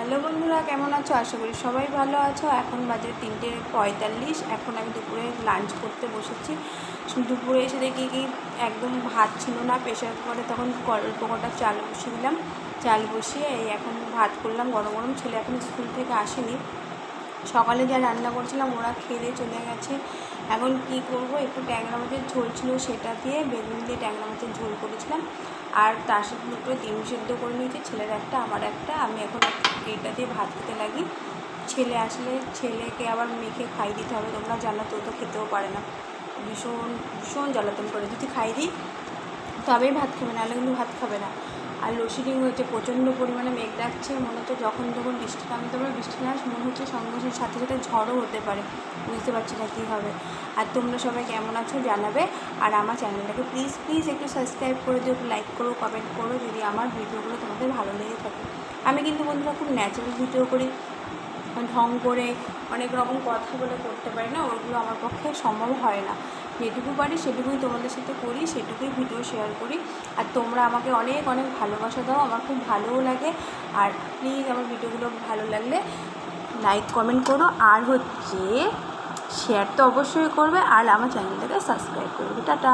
Hello বন্ধুরা, কেমন আছো? আশা করি সবাই ভালো আছো। এখন বাজে 3:45। এখন আমি দুপুরে লাঞ্চ করতে বসেছি। দুপুরে এসে দেখি কি একদম ভাত ছিল না প্রেশার কুকারে, তখন অল্প কটা চাল বসিয়ে দিলাম। চাল বসিয়ে এই এখন ভাত করলাম গরম গরম। ছেলে এখন স্কুল থেকে আসেনি, সকালে যা রান্না করছিলাম ওরা খেয়ে চলে গেছে। এখন কি করব, একটু ট্যাংরা মাছের ঝোল ছিল, সেটা দিয়ে বেগুন দিয়ে ট্যাংরা মাছের ঝোল করেছিলাম। আর তার সাথে দুটো ডিম সেদ্ধ করে নিয়েছি, ছেলের একটা আমার একটা। আমি এখন এইটা দিয়ে ভাত খেতে লাগি। ছেলে আসলে ছেলেকে আবার মেখে খাই দিতে হবে, তোমরা জানো তো, তো খেতেও পারে না, ভীষণ ভীষণ জ্বালাতন করে। যদি খাই দিই তবেই ভাত খাবে, নাহলে কিন্তু ভাত খাবে না। আর লোডশেডিং হয়েছে, প্রচণ্ড পরিমাণে মেঘ ডাকছে, মনে হচ্ছে যখন বৃষ্টি নামতে পারে, বৃষ্টি না মনে হচ্ছে সঙ্গে সাথে সাথে ঝড়ও হতে পারে, বুঝতে পারছি না কী হবে। আর তোমরা সবাই কেমন আছো জানাবে। আর আমার চ্যানেলটাকে প্লিজ প্লিজ একটু সাবস্ক্রাইব করে দিও, একটু লাইক করো, কমেন্ট করো যদি আমার ভিডিওগুলো তোমাদের ভালো লেগে থাকে। আমি কিন্তু বন্ধুরা খুব ন্যাচারাল ভিডিও করি, ঢং করে অনেক রকম কথা বলে করতে পারি না, ওগুলো আমার পক্ষে সম্ভব হয় না। যেটুকু পারি সেটুকুই তোমাদের সাথে করি, সেটুকুই ভিডিও শেয়ার করি। আর তোমরা আমাকে অনেক অনেক ভালোবাসা দাও, আমার খুব ভালোও লাগে। আর প্লিজ আমার ভিডিওগুলো ভালো লাগলে লাইক কমেন্ট করো, আর শেয়ার তো অবশ্যই করবে, আর আমার চ্যানেলটাকে সাবস্ক্রাইব করবে। টাটা।